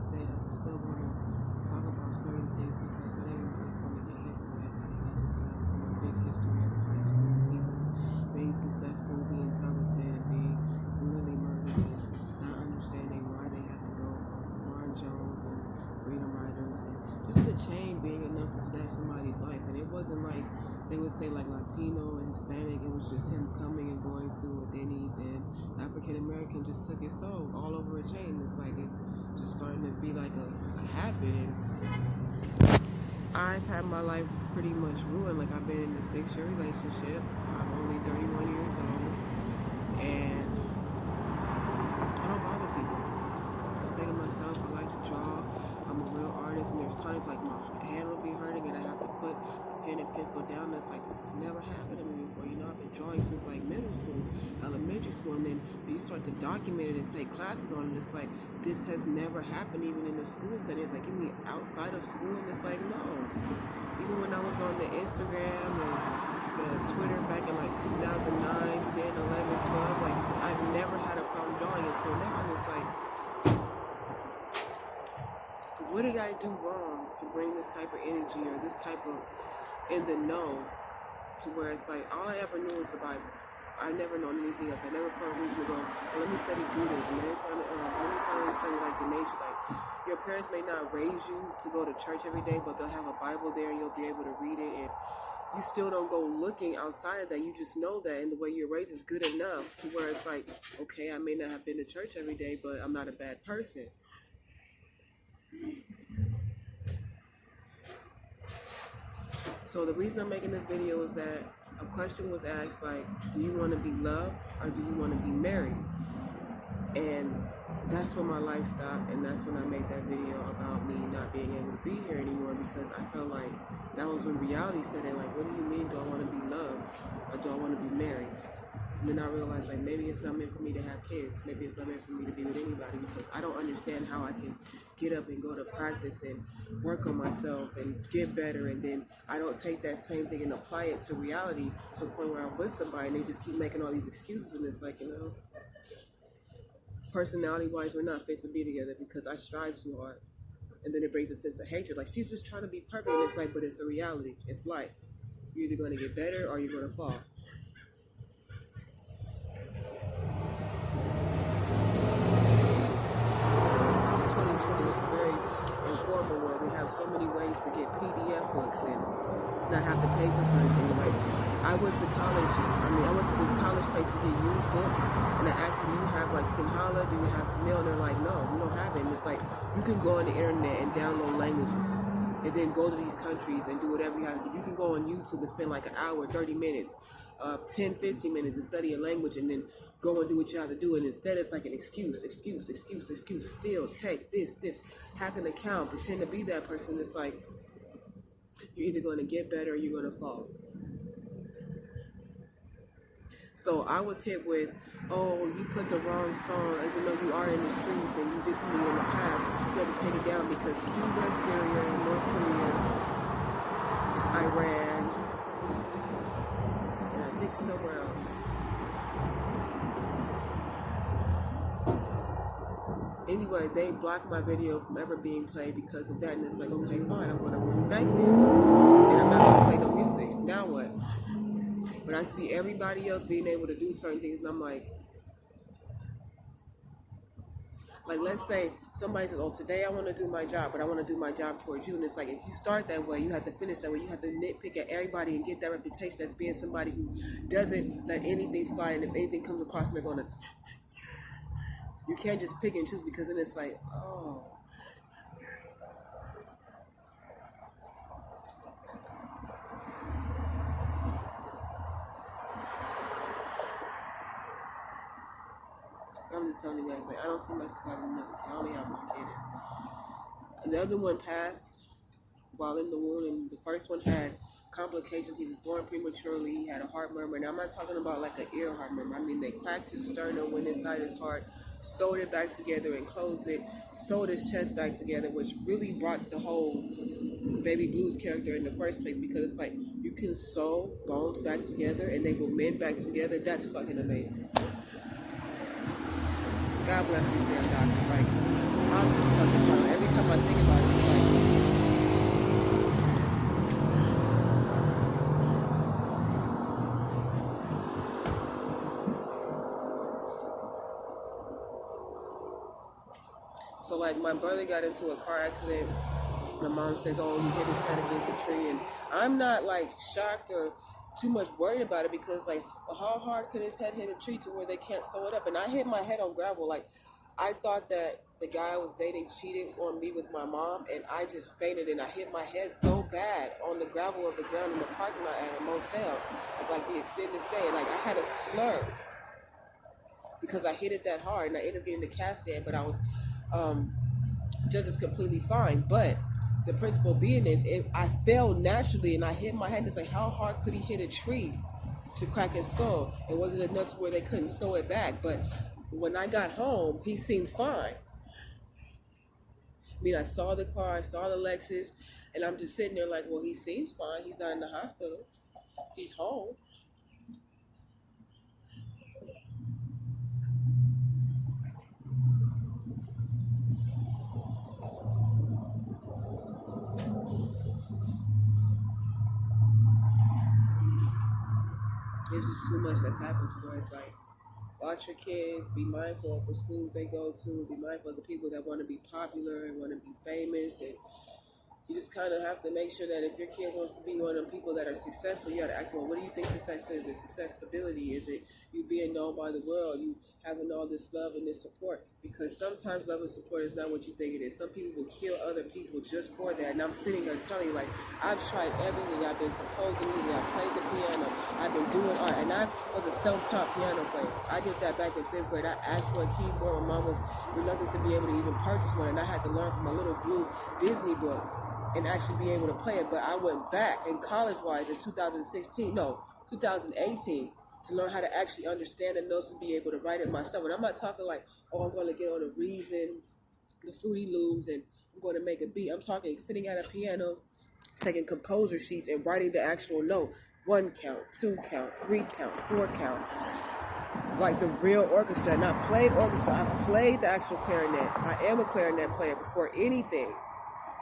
said, I'm still going to talk about certain things because not everybody's going to get hit the way I got hit. I just had from a big history of high school people being successful, being talented, and being brutally murdered, and not understanding why they had to go from Ron Jones and Freedom Riders, and just the chain being enough to snatch somebody's life. And it wasn't like they would say like Latino and Hispanic, it was just him coming and going to a Denny's, and African American just took his soul all over a chain. It's like it just starting to be like a habit. And I've had my life pretty much ruined. Like I've been in a 6-year relationship. I'm only 31 years old, and I don't bother people. I say to myself, I like to draw. I'm a real artist, and there's times like my hand will be hurting and I have to put a pen and pencil down. It's like, this has never happened to me before. You know, I've been drawing since like middle school, elementary school, and then when you start to document it and take classes on it, it's like, this has never happened even in the school setting. It's like, you mean outside of school? And it's like, no. Even when I was on the Instagram and the Twitter back in like 2009, 10, 11, 12, like I've never had a problem drawing until now. And it's like, what did I do wrong to bring this type of energy or this type of in the know to where it's like, all I ever knew was the Bible. I never known anything else. I never found a reason to go, well, let me study Buddhism. Let me finally study like the nation. Like, your parents may not raise you to go to church every day, but they'll have a Bible there and you'll be able to read it. And you still don't go looking outside of that. You just know that, and the way you're raised is good enough to where it's like, okay, I may not have been to church every day, but I'm not a bad person. So the reason I'm making this video is that a question was asked, like, do you want to be loved or do you want to be married? And that's when my life stopped, and that's when I made that video about me not being able to be here anymore, because I felt like that was when reality set in. Like, what do you mean, do I want to be loved or do I want to be married? And then I realized, like, maybe it's not meant for me to have kids. Maybe it's not meant for me to be with anybody, because I don't understand how I can get up and go to practice and work on myself and get better, and then I don't take that same thing and apply it to reality to the point where I'm with somebody and they just keep making all these excuses. And it's like, you know, personality-wise, we're not fit to be together because I strive too hard. And then it brings a sense of hatred. Like, she's just trying to be perfect. And it's like, but it's a reality. It's life. You're either going to get better or you're going to fall. It's a very informal world. We have so many ways to get PDF books and not have to pay for certain things. Like, I went to college, I went to this college place to get used books, and I asked them, do you have like Sinhala, do you have Tamil? And they're like, no, we don't have it. And it's like, you can go on the internet and download languages and then go to these countries and do whatever you have to do. You can go on YouTube and spend like an hour, 30 minutes, 10, 15 minutes and study a language and then go and do what you have to do. And instead it's like an excuse, still take this, hack an account, pretend to be that person. It's like, you're either going to get better or you're going to fall. So I was hit with, oh, you put the wrong song, even though you are in the streets and you did something in the past, you have to take it down because Cuba, Syria, North Korea, Iran, and I think somewhere else. Anyway, they blocked my video from ever being played because of that, and it's like, okay, fine, I'm going to respect it, and I'm not going to play no music. Now what? But I see everybody else being able to do certain things, and I'm like, let's say somebody says, oh, today I want to do my job, but I want to do my job towards you. And it's like, if you start that way, you have to finish that way. You have to nitpick at everybody and get that reputation as being somebody who doesn't let anything slide. And if anything comes across, they're going to, you can't just pick and choose, because then it's like, oh. I'm just telling you guys, like, I don't see myself having another kid. I only have one kid. And the other one passed while in the womb, and the first one had complications. He was born prematurely. He had a heart murmur. Now, I'm not talking about like an ear heart murmur. I mean, they cracked his sternum, went inside his heart, sewed it back together and closed it, sewed his chest back together, which really brought the whole Baby Blues character in the first place, because it's like, you can sew bones back together and they will mend back together. That's fucking amazing. God bless these damn doctors. Like, I'm just fucking trying. Every time I think about it, it's like, so like my brother got into a car accident. My mom says, "Oh, he hit his head against a tree," and I'm not like shocked or too much worried about it because like, well, how hard could his head hit a tree to where they can't sew it up? And I hit my head on gravel. Like, I thought that the guy I was dating cheated on me with my mom, and I just fainted and I hit my head so bad on the gravel of the ground in the parking lot at a motel of like the extended stay. Like I had a slur because I hit it that hard, and I ended up getting the cast in, but I was just as completely fine. But the principle being is, if I fell naturally and I hit my head, it's like, how hard could he hit a tree to crack his skull? And was it enough to where they couldn't sew it back? But when I got home, he seemed fine. I mean, I saw the car, I saw the Lexus, and I'm just sitting there like, well, he seems fine. He's not in the hospital. He's home. It's just too much that's happened to where it's like, watch your kids, be mindful of the schools they go to, be mindful of the people that want to be popular and want to be famous, and you just kind of have to make sure that if your kid wants to be one of the people that are successful, you got to ask them, well, what do you think success is? Is success stability? Is it you being known by the world? You having all this love and this support? Because sometimes love and support is not what you think it is. Some people will kill other people just for that. And I'm sitting here telling you, like, I've tried everything. I've been composing music. I played the piano. I've been doing art. And I was a self-taught piano player. I did that back in 5th grade. I asked for a keyboard. My mom was reluctant to be able to even purchase one. And I had to learn from a little blue Disney book and actually be able to play it. But I went back in college-wise in 2018 to learn how to actually understand the notes and be able to write it myself. And I'm not talking like, oh, I'm going to get on the Reason, the Fruity Loops, and I'm going to make a beat. I'm talking sitting at a piano, taking composer sheets and writing the actual note. 1 count, 2 count, 3 count, 4 count. Like the real orchestra. And I played orchestra. I played the actual clarinet. I am a clarinet player before anything.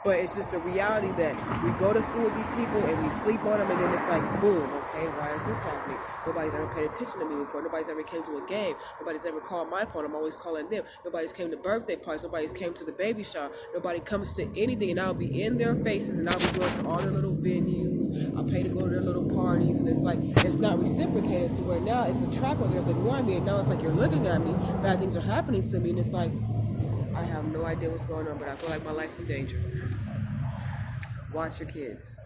But it's just the reality that we go to school with these people and we sleep on them, and then it's like, boom, okay, why is this happening? Nobody's ever paid attention to me before. Nobody's ever came to a game. Nobody's ever called my phone. I'm always calling them. Nobody's came to birthday parties. Nobody's came to the baby shower. Nobody comes to anything, and I'll be in their faces, and I'll be going to all the little venues. I'll pay to go to their little parties, and it's like, it's not reciprocated to where now it's a track where they're ignoring me, and now it's like you're looking at me, bad things are happening to me, and it's like, I have no idea what's going on, but I feel like my life's in danger. Watch your kids.